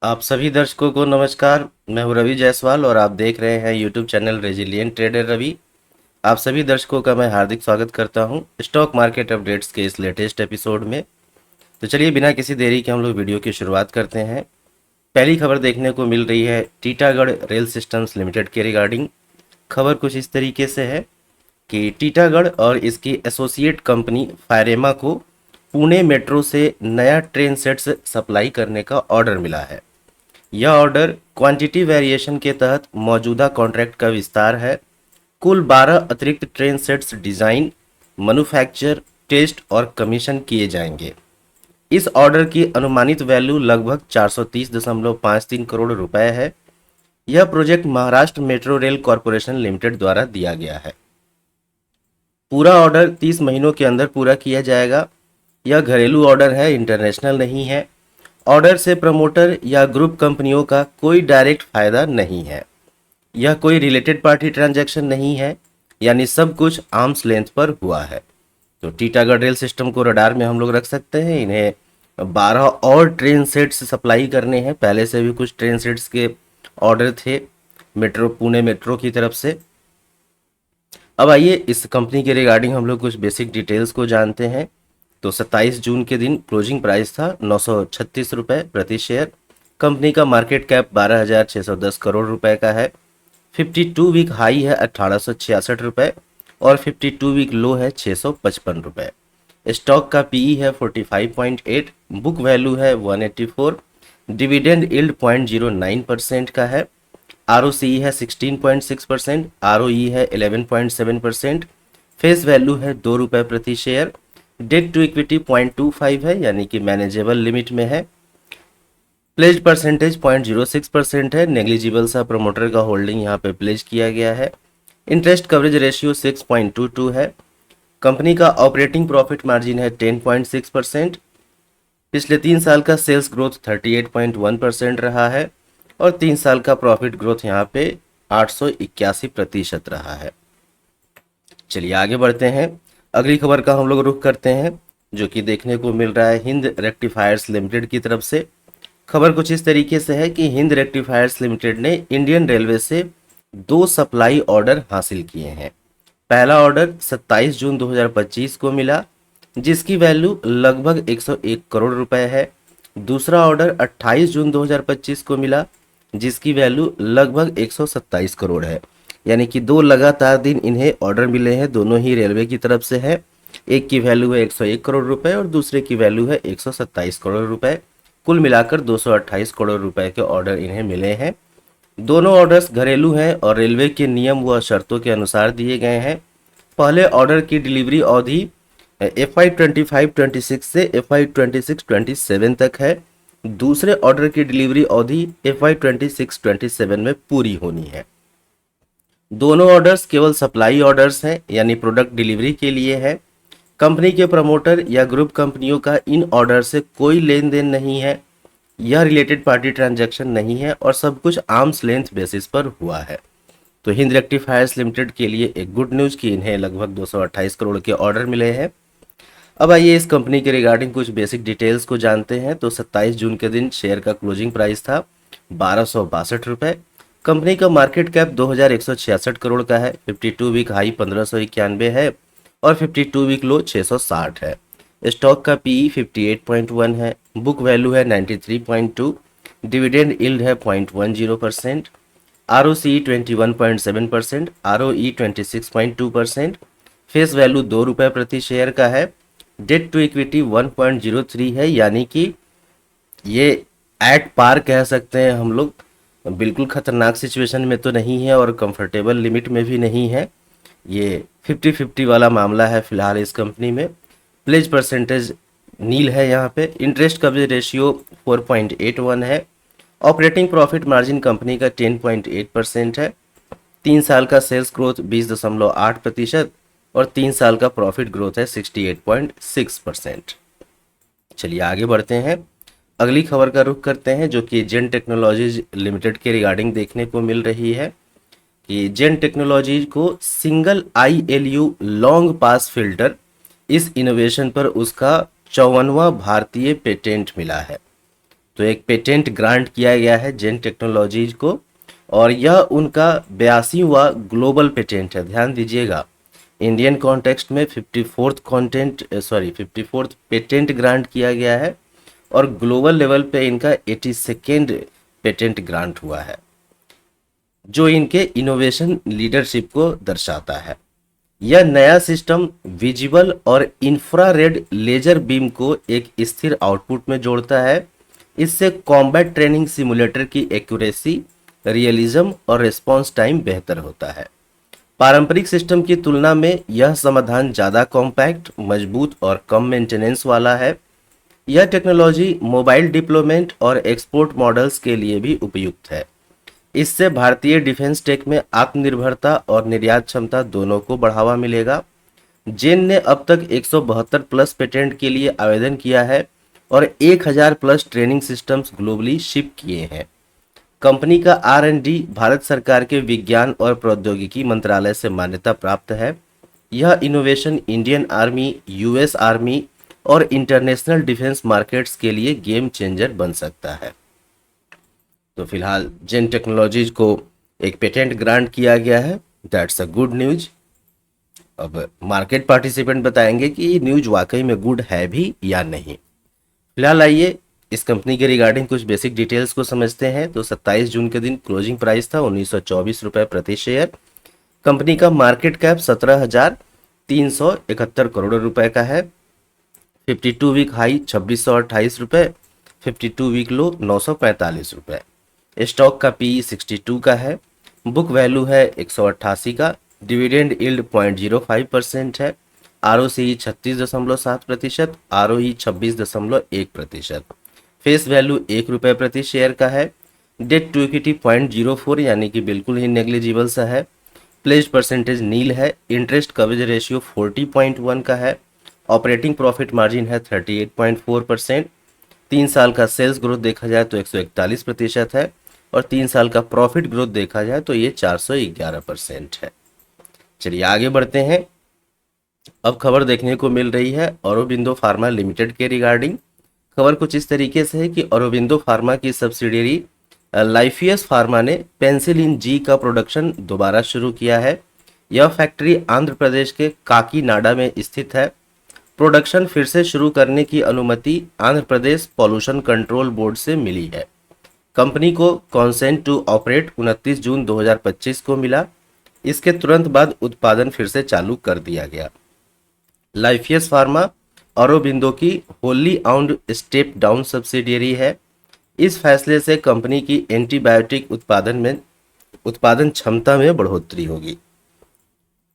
आप सभी दर्शकों को नमस्कार। मैं हूं रवि जायसवाल और आप देख रहे हैं YouTube channel resilient trader Ravi. आप सभी दर्शकों का मैं हार्दिक स्वागत करता हूं स्टॉक मार्केट अपडेट्स के इस लेटेस्ट एपिसोड में। तो चलिए बिना किसी देरी के हम लोग वीडियो की शुरुआत करते हैं। पहली खबर देखने को मिल रही है टीटागढ़ रेल सिस्टम्स लिमिटेड के रिगार्डिंग। खबर कुछ इस तरीके से है कि टीटागढ़ और इसकी एसोसिएट कंपनी फायरेमा को पुणे मेट्रो से नया ट्रेन सेट्स सप्लाई करने का ऑर्डर मिला है। यह ऑर्डर क्वांटिटी वेरिएशन के तहत मौजूदा कॉन्ट्रैक्ट का विस्तार है। कुल 12 अतिरिक्त train sets design, manufacture, test और कमीशन किए जाएंगे। इस ऑर्डर की अनुमानित वैल्यू लगभग 430.53 करोड़ रुपए है। यह project Maharashtra metro rail corporation limited द्वारा दिया गया है। पूरा ऑर्डर 30 महीनों के अंदर पूरा किया जाएगा। यह घरेलू ऑर्डर है, इंटरनेशनल नहीं है। ऑर्डर से प्रमोटर या ग्रुप कंपनियों का कोई डायरेक्ट फायदा नहीं है। यह कोई रिलेटेड पार्टी ट्रांजैक्शन नहीं है, यानी सब कुछ आर्म्स लेंथ पर हुआ है। तो टीटागढ़ रेल सिस्टम को रडार में हम लोग रख सकते हैं। इन्हें 12 और ट्रेन सेट्स सप्लाई करने हैं। पहले से भी कुछ ट्रेन सेट्स के ऑर्डर थे मेट्रो, पुणे मेट्रो की तरफ से। अब आइए इस कंपनी के रिगार्डिंग हम लोग कुछ बेसिक डिटेल्स को जानते हैं। तो 27 जून के दिन क्लोजिंग प्राइस था 936 रुपये प्रति शेयर। कंपनी का मार्केट कैप 12,610 करोड़ रुपए का है। 52 वीक हाई है 1866 रुपये और 52 वीक लो है 655 रुपये। स्टॉक का पीई है 45.8, बुक वैल्यू है 184, डिविडेंड यील्ड 0.09% का है। आरओसी है 16.6%, आरओई है 11.7%, फेस वैल्यू है 2 रुपये प्रति शेयर। डेट टू इक्विटी 0.25 है, यानी कि मैनेजेबल लिमिट में है। प्लेज परसेंटेज 0.06% है। नेग्लिजिबल सा प्रमोटर का होल्डिंग यहाँ पे प्लेज किया गया है। इंटरेस्ट कवरेज रेशियो 6.22 है। कंपनी का ऑपरेटिंग प्रॉफिट मार्जिन है 10.6%। पिछले 3 साल का सेल्स ग्रोथ 38.1% रहा है और 3 साल का प्रॉफिट ग्रोथ यहाँ पे 881% रहा है। चलिए आगे बढ़ते हैं। अगली खबर का हम लोग रुख करते हैं, जो कि देखने को मिल रहा है हिंद रेक्टिफायर्स लिमिटेड की तरफ से। खबर कुछ इस तरीके से है कि हिंद रेक्टिफायर्स लिमिटेड ने इंडियन रेलवे से 2 सप्लाई ऑर्डर हासिल किए हैं। पहला ऑर्डर 27 जून 2025 को मिला, जिसकी वैल्यू लगभग 101 करोड़ रुपए है। दूसरा ऑर्डर 28 जून 2025 को मिला, जिसकी वैल्यू लगभग 127 करोड़ है। यानी कि 2 लगातार दिन इन्हें ऑर्डर मिले हैं, दोनों ही रेलवे की तरफ से है। एक की वैल्यू है 101 करोड़ रुपए और दूसरे की वैल्यू है 127 करोड़ रुपए। कुल मिलाकर 228 करोड़ रुपए के ऑर्डर इन्हें मिले हैं। दोनों ऑर्डर्स घरेलू हैं और रेलवे के नियम व शर्तों के अनुसार दिए गए हैं। पहले ऑर्डर की डिलीवरी अवधि FY25-26 से FY26-27 तक है। दूसरे ऑर्डर की डिलीवरी अवधि FY26-27 में पूरी होनी है। दोनों ऑर्डर्स केवल सप्लाई ऑर्डर्स हैं, यानी प्रोडक्ट डिलीवरी के लिए है। कंपनी के प्रमोटर या ग्रुप कंपनियों का इन ऑर्डर से कोई लेन देन नहीं है। यह रिलेटेड पार्टी ट्रांजैक्शन नहीं है और सब कुछ आर्म्स लेंथ बेसिस पर हुआ है। तो हिंद रेक्टिफायर्स लिमिटेड के लिए एक गुड न्यूज़ कि इन्हें लगभग 228 करोड़ के ऑर्डर मिले हैं। अब आइए इस कंपनी के रिगार्डिंग कुछ बेसिक डिटेल्स को जानते हैं। तो 27 जून के दिन शेयर का क्लोजिंग प्राइस था 1262 रुपये। कंपनी का मार्केट कैप 2166 करोड़ का है। 52 वीक हाई 1591 है और 52 वीक लो 660 है। स्टॉक का पीई 58.1 है, बुक वैल्यू है 93.2, डिविडेंड यील्ड है 0.10%, आरओसी 21.7%, आरओई 26.2%, फेस वैल्यू 2 रुपये प्रति शेयर का है। डेट टू इक्विटी 1.03 है, यानी कि ये एट पार कह सकते हैं हम लोग। बिल्कुल खतरनाक सिचुएशन में तो नहीं है और कंफर्टेबल लिमिट में भी नहीं है। ये 50-50 वाला मामला है फिलहाल इस कंपनी में। प्लेज परसेंटेज नील है यहाँ पे। इंटरेस्ट कवरेज रेशियो 4.81 है। ऑपरेटिंग प्रॉफिट मार्जिन कंपनी का 10.8% है। 3 साल का सेल्स ग्रोथ 20.8% और 3 साल का प्रॉफिट ग्रोथ है 68.6%। चलिए आगे बढ़ते हैं। अगली खबर का रुख करते हैं, जो कि जेन टेक्नोलॉजीज लिमिटेड के रिगार्डिंग देखने को मिल रही है कि जेन टेक्नोलॉजीज को single ILU long pass filter इस इनोवेशन पर उसका 54वां भारतीय पेटेंट मिला है। तो एक पेटेंट ग्रांट किया गया है जेन टेक्नोलॉजीज को, और यह उनका 82वां ग्लोबल पेटेंट है। ध्यान दीजिएगा, इंडियन कॉन्टेक्स्ट में 54th पेटेंट ग्रांट किया गया है, और ग्लोबल लेवल पे इनका 82nd पेटेंट ग्रांट हुआ है, जो इनके इनोवेशन लीडरशिप को दर्शाता है। यह नया सिस्टम विजिबल और इंफ्रारेड लेजर बीम को एक स्थिर आउटपुट में जोड़ता है। इससे कॉम्बैट ट्रेनिंग सिमुलेटर की एक्यूरेसी, रियलिज्म और रिस्पॉन्स टाइम बेहतर होता है। पारंपरिक सिस्टम की तुलना में यह समाधान ज़्यादा कॉम्पैक्ट, मजबूत और कम मेंटेनेंस वाला है। यह टेक्नोलॉजी मोबाइल डिप्लॉयमेंट और एक्सपोर्ट मॉडल्स के लिए भी उपयुक्त है। इससे भारतीय डिफेंस टेक में आत्मनिर्भरता और निर्यात क्षमता दोनों को बढ़ावा मिलेगा। जेन ने अब तक 172 प्लस पेटेंट के लिए आवेदन किया है और 1000 plus training systems globally ship किए हैं। कंपनी का R&D भारत सरकार के विज्ञान और प्रौद्योगिकी मंत्रालय से मान्यता प्राप्त है। यह innovation Indian army, US army और इंटरनेशनल डिफेंस मार्केट्स के लिए गेम चेंजर बन सकता है। तो फिलहाल जेन टेक्नोलॉजीज को एक पेटेंट ग्रांट किया गया है, दैट्स अ गुड न्यूज। अब मार्केट पार्टिसिपेंट बताएंगे कि ये न्यूज वाकई में गुड है भी या नहीं। फिलहाल आइए इस कंपनी के रिगार्डिंग कुछ बेसिक डिटेल्स को समझते हैं। तो 27 जून के दिन क्लोजिंग प्राइस था 1924 रुपये प्रति शेयर। कंपनी का मार्केट कैप 17,371 करोड़ रुपए का है। 52 वीक हाई 2628 रुपये, 52 वीक लो 945 रुपये। स्टॉक का पी 62 का है। बुक वैल्यू है 188 का। डिविडेंड यील्ड 0.05% है। ROCE 36.7%, ROE 26.1%। फेस वैल्यू 1 रुपये प्रति शेयर का है। डेट टू इक्विटी 0.04 यानी कि बिल्कुल ही नेग्लिजिबल सा है। प्लेज परसेंटेज नील है। इंटरेस्ट कवरेज रेशियो 40.1 का है। ऑपरेटिंग प्रॉफिट मार्जिन है 38.4%। 3 साल का सेल्स ग्रोथ देखा जाए तो 141% है, और 3 साल का प्रॉफिट ग्रोथ देखा जाए तो ये 411% है। चलिए आगे बढ़ते हैं। अब खबर देखने को मिल रही है औरोबिंदो फार्मा लिमिटेड के रिगार्डिंग। खबर कुछ इस तरीके से है कि औरोबिंदो फार्मा की सब्सिडियरी लाइफियस फार्मा ने पेंसिलिन जी का प्रोडक्शन दोबारा शुरू किया है। यह फैक्ट्री आंध्र प्रदेश के काकीनाडा में स्थित है। प्रोडक्शन फिर से शुरू करने की अनुमति Andhra Pradesh pollution control board से मिली है। कंपनी को कॉन्सेंट टू ऑपरेट 29 जून 2025 को मिला। इसके तुरंत बाद उत्पादन फिर से चालू कर दिया गया। लाइफियस फार्मा औरोबिंदो की Holi owned step down subsidiary है। इस फैसले से कंपनी की एंटीबायोटिक उत्पादन क्षमता में बढ़ोतरी होगी।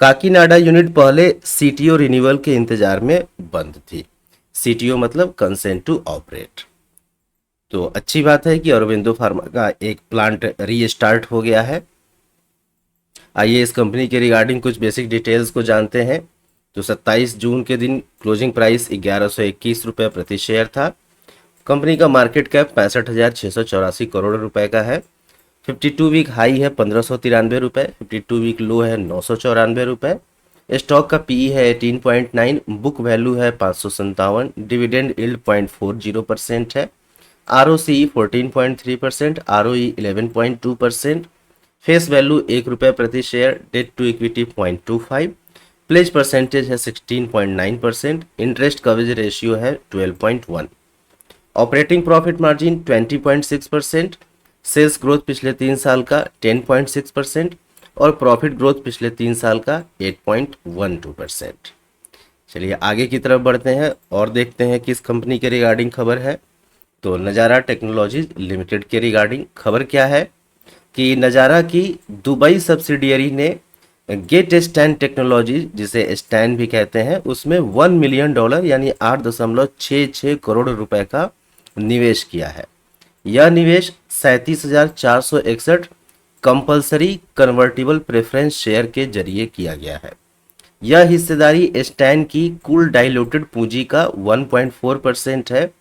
काकीनाडा यूनिट पहले CTO रिन्यूअल के इंतजार में बंद थी। CTO मतलब कंसेंट टू ऑपरेट। तो अच्छी बात है कि औरोबिंदो फार्मा का एक प्लांट रीस्टार्ट हो गया है। आइए इस कंपनी के रिगार्डिंग कुछ बेसिक डिटेल्स को जानते हैं। तो 27 जून के दिन क्लोजिंग प्राइस 1121 रुपये प्रति शेयर था। कंपनी का मार्केट कैप 65,684 करोड़ रुपए का है। 52 वीक हाई है 1593 रुपये, 52 वीक लो है 994 रुपये। स्टॉक का पीई है 18.9, बुक वैल्यू है 557, डिविडेंड यील्ड 0.40% है। ROCE 14.3%, ROE 11.2%। फेस वैल्यू 1 रुपये प्रति share. Debt to equity 0.25। Pledge percentage है 16.9%। इंटरेस्ट कवरेज रेशियो है 12.1। Operating profit margin 20.6%। Sales growth पिछले 3 साल का 10.6% और प्रॉफिट ग्रोथ पिछले 3 साल का 8.12%। चलिए आगे की तरफ बढ़ते हैं और देखते हैं किस कंपनी के रिगार्डिंग खबर है। तो नज़ारा टेक्नोलॉजीज लिमिटेड के रिगार्डिंग खबर क्या है कि नज़ारा की दुबई सब्सिडियरी ने गेट स्टैंड टेक्नोलॉजी, जिसे स्टैंड भी कहते हैं, उसमें $1 मिलियन यानी 8.66 करोड़ रुपए का निवेश किया है। यह निवेश 37,461 कंपल्सरी कन्वर्टिबल प्रेफरेंस शेयर के जरिए किया गया है। यह हिस्सेदारी स्टैंड की कुल डाइल्यूटेड पूंजी का 1.4% है।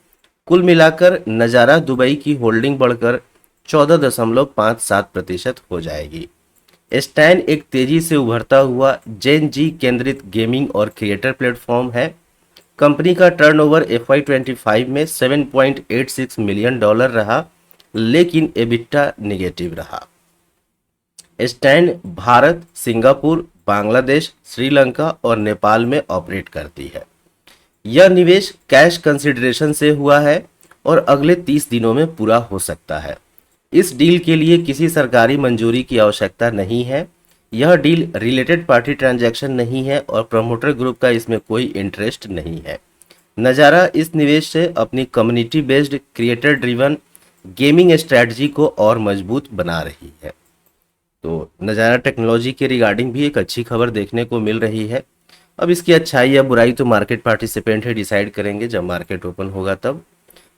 कुल मिलाकर नज़ारा दुबई की होल्डिंग बढ़कर 14.57% हो जाएगी। स्टैन एक तेजी से उभरता हुआ जेन जी केंद्रित गेमिंग और क्रिएटर प्लेटफॉर्म है। कंपनी का टर्नओवर FY25 में $7.86 मिलियन रहा, लेकिन एबिटा निगेटिव रहा। स्टैंड भारत, सिंगापुर, बांग्लादेश, श्रीलंका और नेपाल में ऑपरेट करती है। यह निवेश कैश कंसिडरेशन से हुआ है और अगले 30 दिनों में पूरा हो सकता है। इस डील के लिए किसी सरकारी मंजूरी की आवश्यकता नहीं है। यह डील रिलेटेड पार्टी ट्रांजैक्शन नहीं है और प्रमोटर ग्रुप का इसमें कोई इंटरेस्ट नहीं है। नज़ारा इस निवेश से अपनी community based creator driven gaming strategy को और मजबूत बना रही है। तो नज़ारा टेक्नोलॉजी के रिगार्डिंग भी एक अच्छी खबर देखने को मिल रही है। अब इसकी अच्छाई या बुराई तो मार्केट पार्टिसिपेंट ही डिसाइड करेंगे जब मार्केट ओपन होगा तब।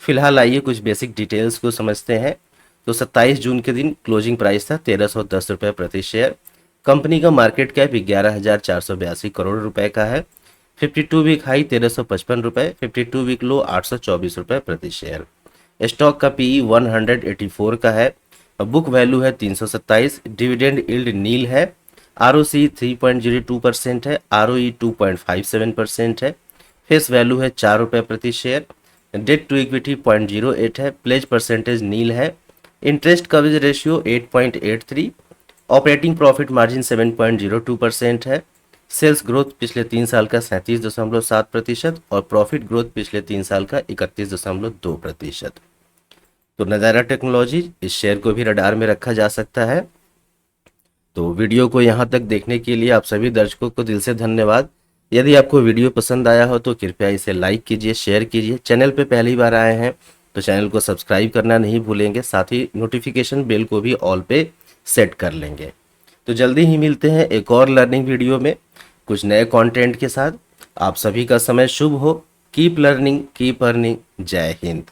फिलहाल आइए कुछ बेसिक डिटेल्स को समझते हैं। तो 27 जून के दिन क्लोजिंग प्राइस था 1310 रुपये प्रति शेयर। कंपनी का मार्केट कैप 11,482 करोड़ रुपए का है। 52 वीक हाई 1355 रुपये, 52 वीक लो 824 रुपये प्रति शेयर। स्टॉक का PE 184 का है। बुक वैल्यू है 327। डिविडेंड यील्ड नील है। ROC 3.02% है। ROE 2.57% है। फेस वैल्यू है 4 रुपये प्रति शेयर। डेट टू इक्विटी 0.08 है। प्लेज परसेंटेज नील है। Interest coverage ratio 8.83। Operating profit margin 7.02% है। सेल्स ग्रोथ पिछले 3 साल का 37.7% और प्रॉफिट ग्रोथ पिछले 3 साल का 31.2%। तो नज़ारा टेक्नोलॉजी, इस शेयर को भी रडार में रखा जा सकता है। तो वीडियो को यहाँ तक देखने के लिए आप सभी दर्शकों को दिल से धन्यवाद। यदि आपको वीडियो पसंद आया हो तो कृपया इसे लाइक कीजिए, शेयर कीजिए। चैनल पे पहली बार आए हैं तो चैनल को सब्सक्राइब करना नहीं भूलेंगे, साथ ही नोटिफिकेशन बेल को भी ऑल पे सेट कर लेंगे। तो जल्दी ही मिलते हैं एक और लर्निंग वीडियो में कुछ नए कंटेंट के साथ। आप सभी का समय शुभ हो। Keep learning, keep earning. जय हिंद।